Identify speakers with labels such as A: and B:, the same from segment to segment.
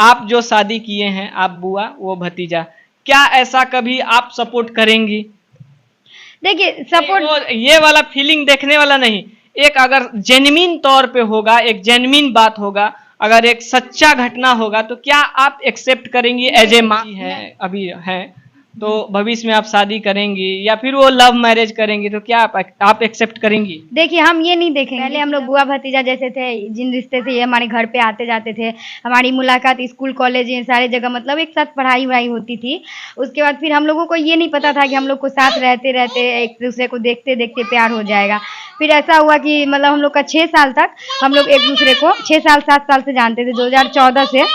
A: आप जो शादी किए हैं, आप बुआ वो भतीजा, क्या ऐसा कभी आप सपोर्ट करेंगी?
B: देखिए सपोर्ट,
A: ये वाला फीलिंग देखने वाला नहीं, एक अगर जेन्युइन तौर पे होगा, एक जेन्युइन बात होगा, अगर एक सच्चा घटना होगा तो क्या आप एक्सेप्ट करेंगी एज ए माँ है अभी है, तो भविष्य में आप शादी करेंगी या फिर वो लव मैरिज करेंगी तो क्या आप एक्सेप्ट करेंगी?
B: देखिए हम ये नहीं देखेंगे, पहले हम लोग बुआ भतीजा जैसे थे, जिन रिश्ते से ये हमारे घर पे आते जाते थे, हमारी मुलाकात स्कूल कॉलेज ये सारे जगह, मतलब एक साथ पढ़ाई वढ़ाई होती थी। उसके बाद फिर हम लोगों को ये नहीं पता था कि हम लोग को साथ रहते रहते एक दूसरे को देखते देखते प्यार हो जाएगा। फिर ऐसा हुआ कि मतलब हम लोग का 6 साल तक हम लोग एक दूसरे को 6 साल 7 साल से जानते थे, 2014 से।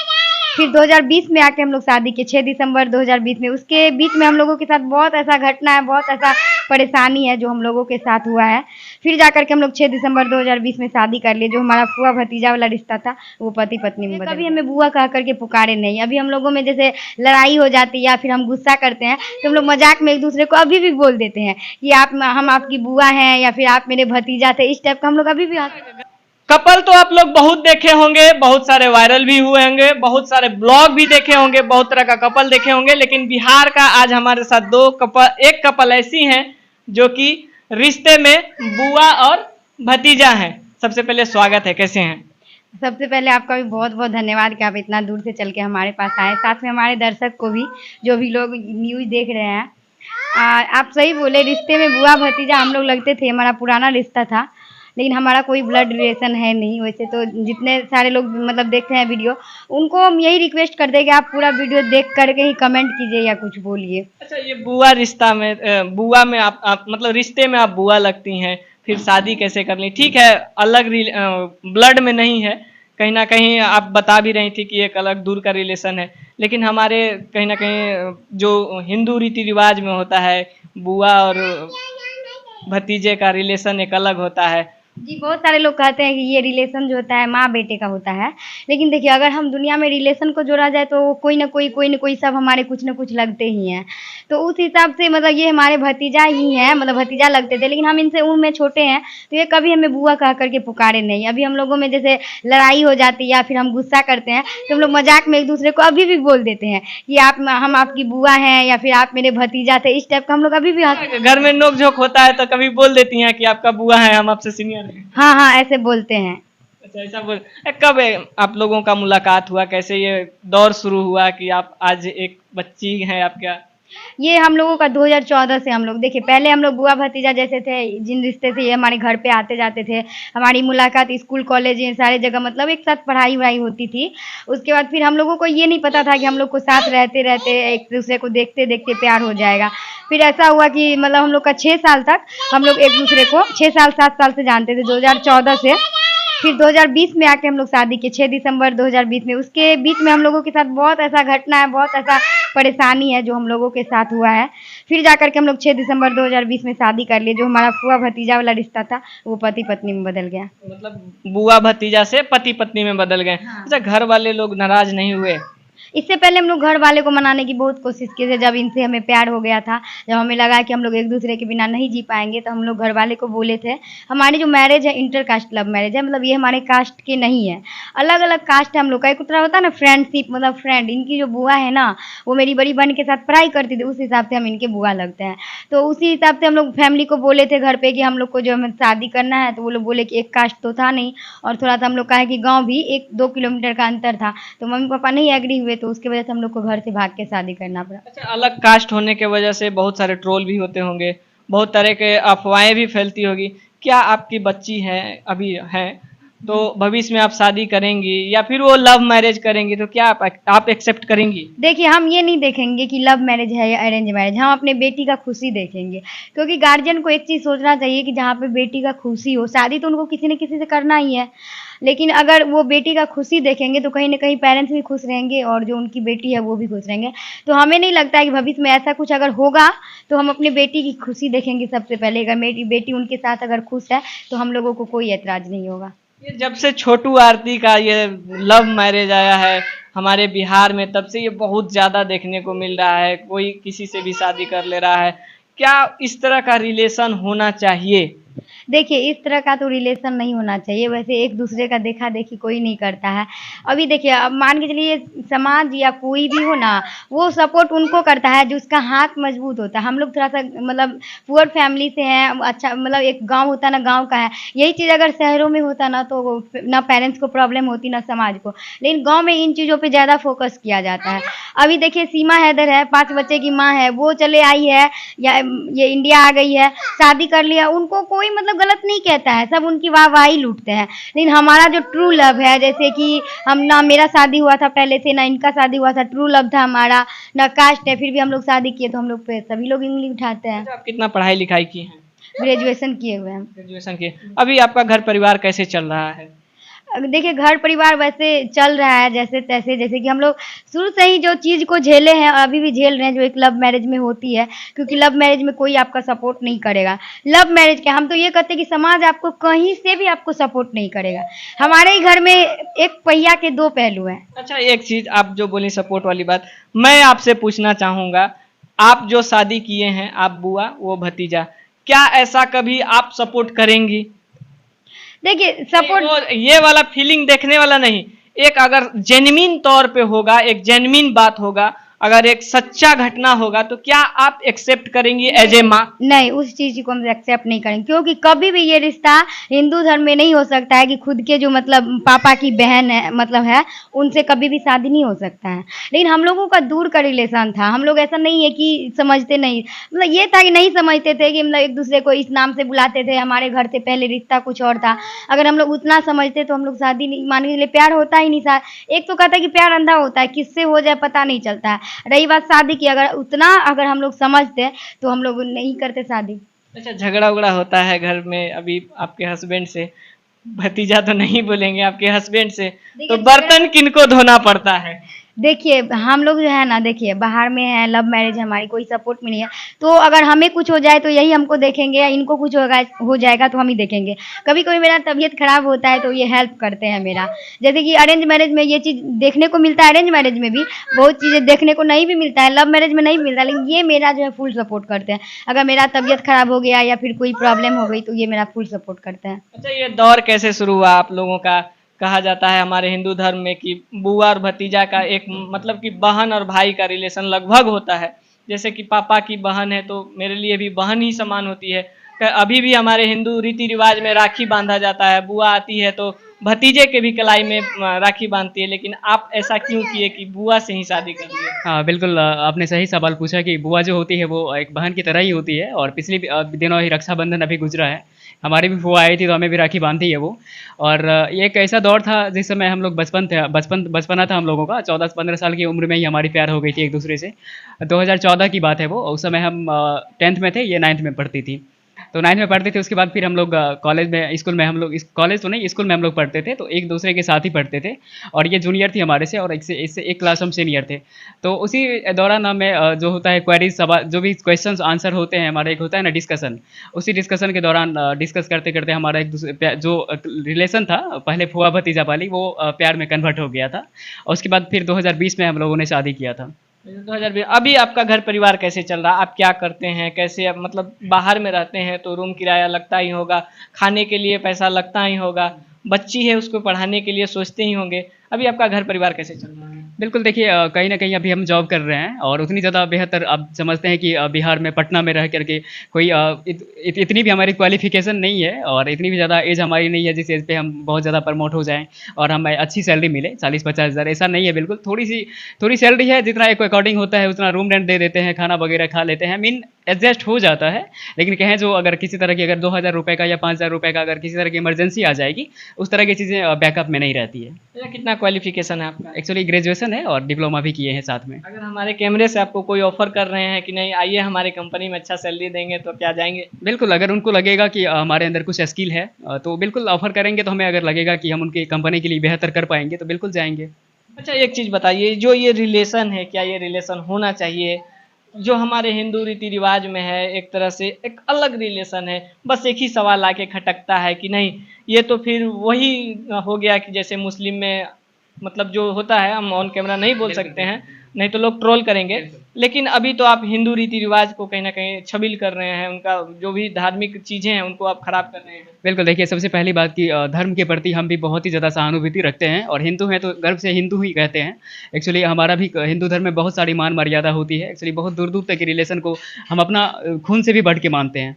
B: फिर 2020 में आके हम लोग शादी किए, 6 दिसंबर 2020 में। उसके बीच में हम लोगों के साथ बहुत ऐसा घटना है, बहुत ऐसा परेशानी है जो हम लोगों के साथ हुआ है। फिर जाकर के हम लोग 6 दिसंबर 2020 में शादी कर लिए। जो हमारा फूफा भतीजा वाला रिश्ता था वो पति पत्नी में बदल गया। कभी हमें बुआ कह करके पुकारे नहीं। अभी हम लोगों में जैसे लड़ाई हो जाती है या फिर हम गुस्सा करते हैं तो हम लोग मजाक में एक दूसरे को अभी भी बोल देते हैं कि आप, हम आपकी बुआ हैं या फिर आप मेरे भतीजा थे, इस टाइप का हम लोग अभी भी।
A: कपल तो आप लोग बहुत देखे होंगे, बहुत सारे वायरल भी हुए होंगे, बहुत सारे ब्लॉग भी देखे होंगे, बहुत तरह का कपल देखे होंगे, लेकिन बिहार का आज हमारे साथ एक कपल ऐसी हैं जो कि रिश्ते में बुआ और भतीजा हैं। सबसे पहले स्वागत है, कैसे हैं?
B: सबसे पहले आपका भी बहुत बहुत धन्यवाद कि आप इतना दूर से चल के हमारे पास आए, साथ में हमारे दर्शक को भी, जो भी लोग न्यूज़ देख रहे हैं। आप सही बोले, रिश्ते में बुआ भतीजा हम लोग लगते थे, हमारा पुराना रिश्ता था, लेकिन हमारा कोई ब्लड रिलेशन है नहीं। वैसे तो जितने सारे लोग मतलब देखते हैं वीडियो, उनको हम यही रिक्वेस्ट करते हैं कि आप पूरा वीडियो देख करके ही कमेंट कीजिए या कुछ बोलिए।
A: अच्छा, ये बुआ रिश्ता में बुआ में आप मतलब रिश्ते में आप बुआ लगती हैं, फिर शादी कैसे कर ली? ठीक है, अलग ब्लड में नहीं है, कहीं ना कहीं आप बता भी रही थी कि एक अलग दूर का रिलेशन है, लेकिन हमारे कहीं ना कहीं जो हिंदू रीति रिवाज में होता है, बुआ और भतीजे का रिलेशन एक अलग होता है।
B: जी, बहुत सारे लोग कहते हैं कि ये रिलेशन जो होता है माँ बेटे का होता है, लेकिन देखिए अगर हम दुनिया में रिलेशन को जोड़ा जाए तो कोई ना कोई सब हमारे कुछ ना कुछ लगते ही हैं। तो उस हिसाब से मतलब ये हमारे भतीजा ही हैं, मतलब भतीजा लगते थे, लेकिन हम इनसे उम्र में छोटे हैं, तो ये कभी हमें बुआ कह करके पुकारे नहीं। अभी हम लोगों में जैसे लड़ाई हो जाती है या फिर हम गुस्सा करते हैं तो हम लोग मजाक में एक दूसरे को अभी भी बोल देते हैं कि आप, हम आपकी बुआ हैं या फिर आप मेरे भतीजा थे, इस टाइप का हम लोग अभी भी।
A: घर में नोक झोंक होता है तो कभी बोल देती हैं कि आपका बुआ है, हम आपसे सीनियर हैं?
B: हाँ हाँ, ऐसे बोलते हैं।
A: अच्छा, ऐसा बोल। कब आप लोगों का मुलाकात हुआ, कैसे ये दौर शुरू हुआ कि आप आज एक बच्ची हैं आप क्या?
B: ये हम लोगों का 2014 से हम लोग, देखिए पहले हम लोग बुआ भतीजा जैसे थे, जिन रिश्ते से ये हमारे घर पे आते जाते थे, हमारी मुलाकात स्कूल कॉलेज ये सारे जगह, मतलब एक साथ पढ़ाई वढ़ाई होती थी। उसके बाद फिर हम लोगों को ये नहीं पता था कि हम लोग को साथ रहते रहते एक दूसरे को देखते देखते प्यार हो जाएगा। फिर ऐसा हुआ कि मतलब हम लोग का 6 साल तक हम लोग एक दूसरे को 6 साल 7 साल से जानते थे, 2014 से। फिर 2020 में आके हम लोग शादी किए, 6 दिसंबर 2020 में। उसके बीच में हम लोगों के साथ बहुत ऐसा घटना है, बहुत ऐसा परेशानी है जो हम लोगों के साथ हुआ है। फिर जाकर के हम लोग 6 दिसंबर 2020 में शादी कर लिए। जो हमारा फूफा भतीजा वाला रिश्ता था वो पति पत्नी में बदल गया।
A: मतलब बुआ भतीजा से पति पत्नी में बदल गए।
B: हाँ।
A: अच्छा, घर वाले लोग नाराज नहीं हुए?
B: इससे पहले हम लोग घर वाले को मनाने की बहुत कोशिश किए थे। जब इनसे हमें प्यार हो गया था, जब हमें लगा कि हम लोग एक दूसरे के बिना नहीं जी पाएंगे, तो हम लोग घर वाले को बोले थे। हमारी जो मैरिज है इंटर कास्ट लव मैरिज है, मतलब ये हमारे कास्ट के नहीं है, अलग अलग कास्ट है हम लोग का। एक तरह होता है ना फ्रेंडशिप, मतलब फ्रेंड। इनकी जो बुआ है ना, वो मेरी बड़ी बहन के साथ पढ़ाई करती थी, उस हिसाब से हम इनके बुआ लगते हैं। तो उसी हिसाब से हम लोग फैमिली को बोले थे घर पे कि हम लोग को जो हमें शादी करना है, तो वो लोग बोले कि एक कास्ट तो था नहीं, और थोड़ा सा हम लोग का है कि गाँव भी 1-2 किलोमीटर का अंतर था, तो मम्मी पापा नहीं एग्री हुए, तो उसकी वजह से हम लोग को घर से भाग के शादी करना पड़ा।
A: अच्छा, अलग कास्ट होने के वजह से बहुत सारे ट्रोल भी होते होंगे, बहुत तरह के अफवाहें भी फैलती होगी। क्या आपकी बच्ची है अभी है, तो भविष्य में आप शादी करेंगी या फिर वो लव मैरिज करेंगी तो क्या आप एक्सेप्ट करेंगी?
B: देखिए हम ये नहीं देखेंगे कि लव मैरिज है या अरेंज मैरिज, हम अपने बेटी का खुशी देखेंगे। क्योंकि गार्जियन को एक चीज़ सोचना चाहिए कि जहाँ पे बेटी का खुशी हो, शादी तो उनको किसी न किसी से करना ही है, लेकिन अगर वो बेटी का खुशी देखेंगे तो कहीं न कहीं पेरेंट्स भी खुश रहेंगे और जो उनकी बेटी है वो भी खुश रहेंगे। तो हमें नहीं लगता है कि भविष्य में ऐसा कुछ अगर होगा तो हम अपनी बेटी की खुशी देखेंगे सबसे पहले। अगर मेरी बेटी उनके साथ अगर खुश है तो हम लोगों को कोई ऐतराज़ नहीं होगा।
A: ये जब से छोटू आरती का ये लव मैरिज आया है हमारे बिहार में, तब से ये बहुत ज़्यादा देखने को मिल रहा है, कोई किसी से भी शादी कर ले रहा है। क्या इस तरह का रिलेशन होना चाहिए?
B: देखिए, इस तरह का तो रिलेशन नहीं होना चाहिए। वैसे एक दूसरे का देखा-देखी कोई नहीं करता है। अभी देखिए, अब मान के चलिए समाज या कोई भी हो ना, वो सपोर्ट उनको करता है जिसका हाथ मज़बूत होता है। हम लोग थोड़ा-सा मतलब पुअर फैमिली से हैं, अच्छा मतलब एक गाँव होता है ना, गाँव का है। यही चीज़ अगर शहरों में होता ना, तो वो ना पेरेंट्स को प्रॉब्लम होती ना समाज को। लेकिन गाँव में इन चीज़ों पे ज़्यादा फ़ोकस किया जाता है। अभी देखिए, सीमा हैदर है, 5 बच्चे की माँ है, वो चले आई है या ये इंडिया आ गई है, शादी कर लिया, उनको कोई मतलब गलत नहीं कहता है, सब उनकी वाहवाही लूटते हैं। लेकिन हमारा जो ट्रू लव है, जैसे कि हम ना मेरा शादी हुआ था पहले से, ना इनका शादी हुआ था, ट्रू लव था हमारा, ना कास्ट है, फिर भी हम लोग शादी किए तो हम लोग पे सभी लोग उँगली उठाते हैं।
A: अच्छा, आप कितना पढ़ाई लिखाई की हैं?
B: ग्रेजुएशन किए हुए हैं।
A: ग्रेजुएशन की। अभी आपका घर परिवार कैसे चल रहा है?
B: देखिए, घर परिवार वैसे चल रहा है जैसे-तैसे, जैसे कि हम लोग शुरू से ही जो चीज़ को झेले हैं और अभी भी झेल रहे हैं, जो एक लव मैरिज में होती है, क्योंकि लव मैरिज में कोई आपका सपोर्ट नहीं करेगा। लव मैरिज क्या, हम तो ये कहते हैं कि समाज आपको कहीं से भी आपको सपोर्ट नहीं करेगा। हमारे ही घर में एक पहिया के 2 पहलू हैं।
A: अच्छा, एक चीज़ आप जो बोली सपोर्ट वाली बात, मैं आपसे पूछना चाहूँगा, आप जो शादी किए हैं, आप बुआ, वो भतीजा, क्या ऐसा कभी आप सपोर्ट करेंगी?
B: देखिए,
A: नहीं,
B: सपोर्ट
A: वो ये वाला फीलिंग देखने वाला नहीं, एक अगर जेन्युइन तौर पे होगा, एक जेन्युइन बात होगा, अगर एक सच्चा घटना होगा, तो क्या आप एक्सेप्ट करेंगी एज ए माँ?
B: नहीं, उस चीज़ को हम एक्सेप्ट नहीं करेंगे, क्योंकि कभी भी ये रिश्ता हिंदू धर्म में नहीं हो सकता है कि खुद के जो मतलब पापा की बहन है मतलब है, उनसे कभी भी शादी नहीं हो सकता है। लेकिन हम लोगों का दूर का रिलेशन था, हम लोग ऐसा नहीं है कि समझते नहीं, मतलब ये था कि नहीं समझते थे कि मतलब एक-दूसरे को इस नाम से बुलाते थे, हमारे घर से पहले रिश्ता कुछ और था। अगर हम लोग उतना समझते तो हम लोग शादी नहीं, मान के चलिए प्यार होता ही नहीं था। एक तो कहता है कि प्यार अंधा होता है, किससे हो जाए पता नहीं चलता है। रही बात शादी की, अगर हम लोग समझते तो हम लोग नहीं करते शादी।
A: अच्छा, झगड़ा-उगड़ा होता है घर में अभी आपके हस्बैंड से, भतीजा तो नहीं बोलेंगे, आपके हस्बैंड से, तो
B: देखिए,
A: बर्तन किनको धोना पड़ता है?
B: देखिए, हम लोग जो है ना, देखिए बाहर में है, लव मैरिज है हमारी, कोई सपोर्ट में नहीं है। तो अगर हमें कुछ हो जाए तो यही हमको देखेंगे, या इनको कुछ हो जाएगा तो हम ही देखेंगे। कभी-कभी मेरा तबीयत खराब होता है तो ये हेल्प करते हैं मेरा। जैसे कि अरेंज मैरिज में ये चीज़ देखने को मिलता है, अरेंज मैरिज में भी बहुत चीज़ें देखने को नहीं भी मिलता है, लव मैरिज में नहीं मिलता है, लेकिन ये मेरा जो है फुल सपोर्ट करते हैं। अगर मेरा तबीयत खराब हो गया या फिर कोई प्रॉब्लम हो गई तो ये मेरा फुल सपोर्ट करते हैं।
A: अच्छा, ये दौर कैसे शुरू हुआ आप लोगों का? कहा जाता है हमारे हिंदू धर्म में कि बुआ और भतीजा का एक मतलब कि बहन और भाई का रिलेशन लगभग होता है। जैसे कि पापा की बहन है तो मेरे लिए भी बहन ही समान होती है। अभी भी हमारे हिंदू रीति रिवाज में राखी बांधा जाता है, बुआ आती है तो भतीजे के भी कलाई में राखी बांधती है, लेकिन आप ऐसा क्यों किए कि बुआ से ही शादी कर लिए?
C: हाँ, बिल्कुल आपने सही सवाल पूछा कि बुआ जो होती है वो एक बहन की तरह ही होती है और पिछले दिनों ही रक्षाबंधन अभी गुजरा है। हमारी भी बुआ आई थी तो हमें भी राखी बांधी है वो। और ये एक ऐसा दौर था जिस समय हम लोग बचपना था हम लोगों का, 14-15 साल की उम्र में ही हमारी प्यार हो गई थी एक दूसरे से। 2014 की बात है वो, उस समय हम 10th में थे, ये 9th में पढ़ती थी। तो 9th में पढ़ते थे, उसके बाद फिर हम लोग कॉलेज में, स्कूल में हम लोग, कॉलेज तो नहीं, स्कूल में हम लोग पढ़ते थे, तो एक दूसरे के साथ ही पढ़ते थे। और ये जूनियर थी हमारे से और इससे एक क्लास हम सीनियर थे। तो उसी दौरान हमें जो होता है क्वेरीज, सवाल, जो भी क्वेश्चंस आंसर होते हैं हमारा, एक होता है ना डिस्कशन, उसी डिस्कशन के दौरान डिस्कस करते करते हमारा एक दूसरे जो रिलेशन था पहले फुआ भतीजा वाली, वो प्यार में कन्वर्ट हो गया था। और उसके बाद फिर 2020 में हम लोगों ने शादी किया था।
A: 2020। अभी आपका घर परिवार कैसे चल रहा है? आप क्या करते हैं? कैसे आप मतलब बाहर में रहते हैं तो रूम किराया लगता ही होगा, खाने के लिए पैसा लगता ही होगा, बच्ची है उसको पढ़ाने के लिए सोचते ही होंगे। अभी आपका घर परिवार कैसे चल रहा है?
C: बिल्कुल, देखिए कहीं न कहीं अभी हम जॉब कर रहे हैं और उतनी ज़्यादा बेहतर आप समझते हैं कि बिहार में पटना में रह कर के कोई इतनी भी हमारी क्वालिफ़िकेशन नहीं है और इतनी भी ज़्यादा एज हमारी नहीं है जिस एज पे हम बहुत ज़्यादा प्रमोट हो जाएँ और हमें अच्छी सैलरी मिले 40-50 हज़ार, ऐसा नहीं है बिल्कुल। थोड़ी सैलरी है, जितना एक अकॉर्डिंग होता है उतना रूम रेंट दे देते हैं, खाना वगैरह खा लेते हैं, मीन एडजस्ट हो जाता है। लेकिन कहें जो अगर किसी तरह की अगर 2000 रुपये का या 5000 रुपये का अगर किसी तरह की इमरजेंसी आ जाएगी, उस तरह की चीज़ें बैकअप में नहीं रहती है।
A: अच्छा, कितना क्वालिफिकेशन है आपका?
C: एक्चुअली ग्रेजुएशन है और डिप्लोमा भी किए हैं साथ में।
A: अगर हमारे कैमरे से आपको कोई ऑफर कर रहे हैं कि नहीं आइए हमारी कंपनी में अच्छा सैलरी देंगे तो क्या जाएंगे?
C: बिल्कुल, अगर उनको लगेगा कि हमारे अंदर कुछ स्किल है तो बिल्कुल ऑफ़र करेंगे, तो हमें अगर लगेगा कि हम उनकी कंपनी के लिए बेहतर कर पाएँगे तो बिल्कुल जाएँगे।
A: अच्छा, एक चीज़ बताइए, जो ये रिलेशन है, क्या ये रिलेशन होना चाहिए? जो हमारे हिंदू रीति रिवाज में है एक तरह से एक अलग रिलेशन है, बस एक ही सवाल आके खटकता है कि नहीं, ये तो फिर वही हो गया कि जैसे मुस्लिम में मतलब जो होता है, हम ऑन कैमरा नहीं बोल सकते हैं, नहीं तो लोग ट्रोल करेंगे। लेकिन अभी तो आप हिंदू रीति रिवाज को कहीं ना कहीं छबिल कर रहे हैं, उनका जो भी धार्मिक चीजें हैं उनको आप खराब कर रहे हैं।
C: बिल्कुल, देखिए सबसे पहली बात कि धर्म के प्रति हम भी बहुत ही ज़्यादा सहानुभूति रखते हैं और हिंदू हैं तो गर्व से हिंदू ही कहते हैं। एक्चुअली हमारा भी हिंदू धर्म में बहुत सारी मान मर्यादा होती है। एक्चुअली बहुत दूर-दूर तक के रिलेशन को हम अपना खून से भी बढ़ के मानते हैं।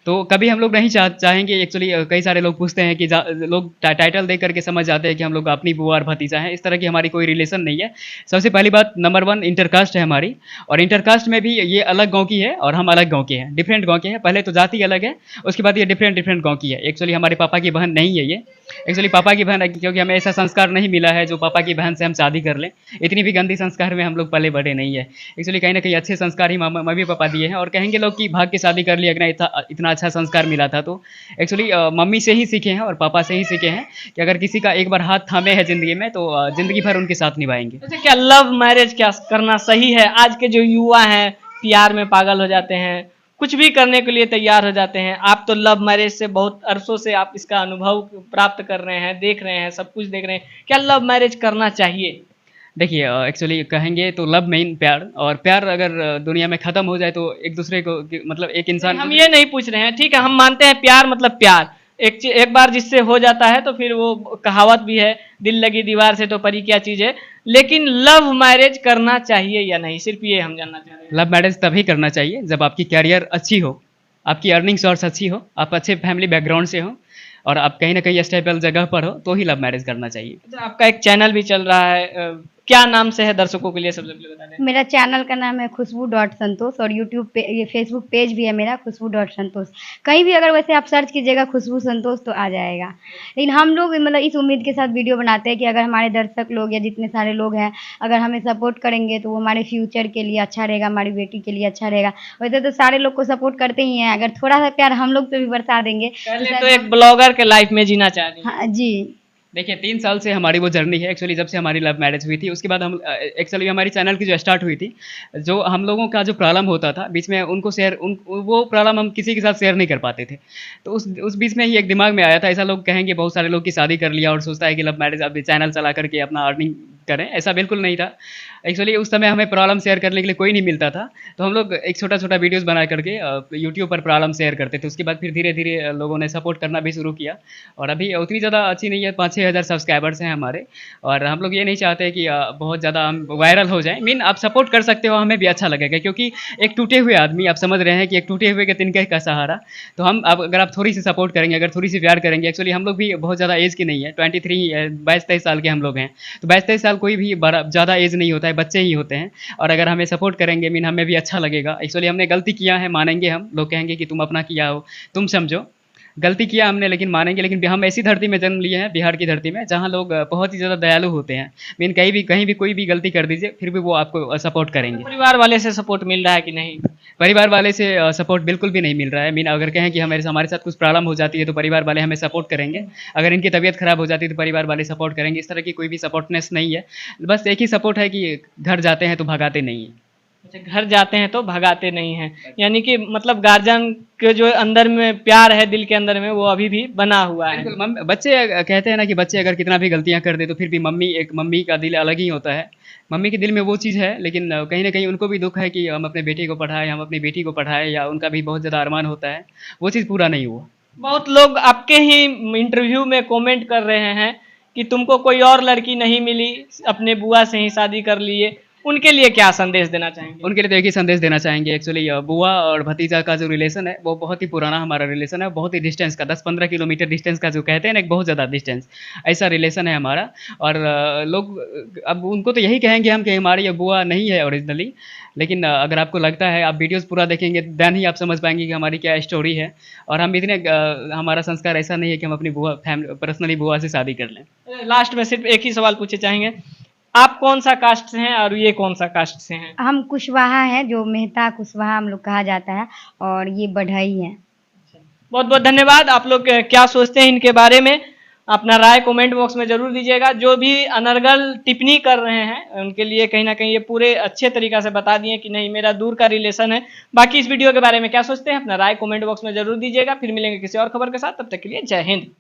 C: तो कभी हम लोग नहीं चाहेंगे एक्चुअली कई सारे लोग पूछते हैं कि लोग टाइटल देख करके समझ जाते हैं कि हम लोग अपनी बुआ और भतीजा हैं। इस तरह की हमारी कोई रिलेशन नहीं है। सबसे पहली बात नंबर 1 इंटरकास्ट है हमारी, और इंटरकास्ट में भी ये अलग गांव की है और हम अलग गांव के हैं, डिफरेंट गांव के हैं। पहले तो जाति अलग है, उसके बाद ये डिफरेंट गांव की है। एक्चुअली हमारे पापा की बहन नहीं है ये, एक्चुअली पापा की बहन है क्योंकि हमें ऐसा संस्कार नहीं मिला है जो पापा की बहन से हम शादी कर लें। इतनी भी गंदी संस्कार में हम लोग पले बढ़े नहीं है। एक्चुअली कहीं ना कहीं अच्छे संस्कार ही मम्मी पापा दिए हैं। और कहेंगे लोग कि भाग के शादी कर लिया, अगर इतना अच्छा संस्कार मिला था तो एक्चुअली मम्मी से ही सीखे हैं और पापा से ही सीखे हैं कि अगर किसी का एक बार हाथ थामे है ज़िंदगी में तो ज़िंदगी भर उनके साथ निभाएंगे।
A: अच्छा, क्या लव मैरिज क्या करना सही है? आज के जो युवा हैं प्यार में पागल हो जाते हैं, कुछ भी करने के लिए तैयार हो जाते हैं। आप तो लव मैरिज से बहुत अरसों से आप इसका अनुभव प्राप्त कर रहे हैं, देख रहे हैं, सब कुछ देख रहे हैं। क्या लव मैरिज करना चाहिए?
C: देखिए एक्चुअली कहेंगे तो लव में प्यार, और प्यार अगर दुनिया में ख़त्म हो जाए तो एक दूसरे को मतलब एक इंसान,
A: हम ये नहीं पूछ रहे हैं, ठीक है, हम मानते हैं प्यार मतलब प्यार, एक बार जिससे हो जाता है तो फिर वो कहावत भी है, दिल लगी दीवार से तो परी क्या चीज़ है। लेकिन लव मैरिज करना चाहिए या नहीं, सिर्फ ये हम जानना चाह रहे हैं।
C: लव मैरिज तभी करना चाहिए जब आपकी कैरियर अच्छी हो, आपकी अर्निंग सोर्स अच्छी हो, आप अच्छे फैमिली बैकग्राउंड से हो और आप कहीं ना कहीं स्टेबल जगह पर हो, तो ही लव मैरिज करना चाहिए।
A: अच्छा, आपका एक चैनल भी चल रहा है, क्या नाम से है? दर्शकों के लिए सबसे पहले बता दें।
B: मेरा चैनल का नाम है खुशबू.संतोष और यूट्यूब पे ये फेसबुक पेज भी है मेरा खुशबू.संतोष। कहीं भी अगर वैसे आप सर्च कीजिएगा खुशबू संतोष तो आ जाएगा। लेकिन हम लोग मतलब इस उम्मीद के साथ वीडियो बनाते हैं कि अगर हमारे दर्शक लोग या जितने सारे लोग हैं अगर हमें सपोर्ट करेंगे तो वो हमारे फ्यूचर के लिए अच्छा रहेगा, हमारी बेटी के लिए अच्छा रहेगा। वैसे तो सारे लोग को सपोर्ट करते ही हैं, अगर थोड़ा सा प्यार हम लोग पे भी बरसा देंगे
A: पहले तो एक ब्लॉगर के लाइफ में जीना चाह रही हैं।
B: हाँ जी।
C: देखिए 3 साल से हमारी वो जर्नी है। एक्चुअली जब से हमारी लव मैरिज हुई थी उसके बाद हम एक्चुअली हमारी चैनल की जो स्टार्ट हुई थी, जो हम लोगों का जो प्रॉब्लम होता था बीच में उनको शेयर वो प्रॉब्लम हम किसी के साथ शेयर नहीं कर पाते थे। तो उस बीच में ही एक दिमाग में आया था, ऐसा लोग कहेंगे बहुत सारे लोग की शादी कर लिया और सोचता है कि लव मैरिज अब चैनल चला करके अपना अर्निंग करें, ऐसा बिल्कुल नहीं था। एक्चुअली उस समय हमें प्रॉब्लम शेयर करने के लिए कोई नहीं मिलता था, तो हम लोग एक छोटा वीडियोस बना करके यूट्यूब पर प्रॉब्लम शेयर करते थे। उसके बाद फिर धीरे धीरे लोगों ने सपोर्ट करना भी शुरू किया और अभी उतनी ज़्यादा अच्छी नहीं है, 5-6 हज़ार सब्सक्राइबर्स हैं हमारे। और हम लोग ये नहीं चाहते कि बहुत ज़्यादा हम वायरल हो जाएं। मीन आप सपोर्ट कर सकते हो, हमें भी अच्छा लगेगा, क्योंकि एक टूटे हुए आदमी, आप समझ रहे हैं कि एक टूटे हुए के तिनके का सहारा, तो हम अगर आप थोड़ी सी सपोर्ट करेंगे, अगर थोड़ी सी प्यार करेंगे। एक्चुअली हम लोग भी बहुत ज़्यादा एज के नहीं है, 22-23 साल के हम लोग हैं। तो 22-23 साल कोई भी ज़्यादा एज नहीं होता है, बच्चे ही होते हैं। और अगर हमें सपोर्ट करेंगे मीन हमें भी अच्छा लगेगा। एक्चुअली हमने गलती किया है, मानेंगे हम, लोग कहेंगे कि तुम अपना किया हो, तुम समझो गलती किया हमने, लेकिन मानेंगे। लेकिन हम ऐसी धरती में जन्म लिए हैं, बिहार की धरती में, जहाँ लोग बहुत ही ज़्यादा दयालु होते हैं। मीन कहीं भी कोई भी गलती कर दीजिए फिर भी वो आपको सपोर्ट करेंगे।
A: परिवार वाले से सपोर्ट मिल रहा है कि नहीं?
C: परिवार वाले से सपोर्ट बिल्कुल भी नहीं मिल रहा है। मीन अगर कहें कि हमारे साथ कुछ प्रॉब्लम हो जाती है तो परिवार वाले हमें सपोर्ट करेंगे, अगर इनकी तबीयत खराब हो जाती है तो परिवार वाले सपोर्ट करेंगे। इस तरह की कोई भी सपोर्टनेस नहीं है। बस एक ही सपोर्ट है कि घर जाते हैं तो भगाते नहीं हैं।
A: अच्छा, घर जाते हैं तो भगाते नहीं हैं, यानी कि मतलब गार्जियन के जो अंदर में प्यार है दिल के अंदर में वो अभी भी बना हुआ है।
C: बिल्कुल, बच्चे कहते हैं ना कि बच्चे अगर कितना भी गलतियां कर दे तो फिर भी मम्मी का दिल अलग ही होता है। मम्मी के दिल में वो चीज़ है, लेकिन कहीं ना कहीं उनको भी दुख है कि हम अपने बेटे को पढ़ाएं, हम अपनी बेटी को पढ़ाएं, या उनका भी बहुत ज़्यादा अरमान होता है, वो चीज़ पूरा नहीं हुआ।
A: बहुत लोग आपके ही इंटरव्यू में कमेंट कर रहे हैं कि तुमको कोई और लड़की नहीं मिली, अपने बुआ से ही शादी कर लिए। उनके लिए क्या संदेश देना चाहेंगे?
C: उनके लिए तो एक ही संदेश देना चाहेंगे। एक्चुअली बुआ और भतीजा का जो रिलेशन है वो बहुत ही पुराना हमारा रिलेशन है, बहुत ही डिस्टेंस का, 10-15 किलोमीटर डिस्टेंस का जो कहते हैं ना, एक बहुत ज़्यादा डिस्टेंस, ऐसा रिलेशन है हमारा। और लोग अब उनको तो यही कहेंगे हम कि हमारी ये बुआ नहीं है ओरिजिनली, लेकिन अगर आपको लगता है, आप वीडियोस पूरा देखेंगे देन ही आप समझ पाएंगे कि हमारी क्या स्टोरी है। और हम इतने हमारा संस्कार ऐसा नहीं है कि हम अपनी बुआ पर्सनली बुआ से शादी कर लें।
A: लास्ट में सिर्फ एक ही सवाल पूछे चाहेंगे, आप कौन सा कास्ट से हैं और ये कौन सा कास्ट से हैं?
B: हम कुशवाहा हैं, जो मेहता कुशवाहा हम लोग कहा जाता है, और ये बढ़ई हैं।
A: बहुत बहुत धन्यवाद। आप लोग क्या सोचते हैं इनके बारे में, अपना राय कमेंट बॉक्स में जरूर दीजिएगा। जो भी अनर्गल टिप्पणी कर रहे हैं उनके लिए कहीं ना कहीं ये पूरे अच्छे तरीक़ा से बता दिए कि नहीं, मेरा दूर का रिलेशन है। बाकी इस वीडियो के बारे में क्या सोचते हैं, अपना राय कमेंट बॉक्स में जरूर दीजिएगा। फिर मिलेंगे किसी और खबर के साथ, तब तक के लिए जय हिंद।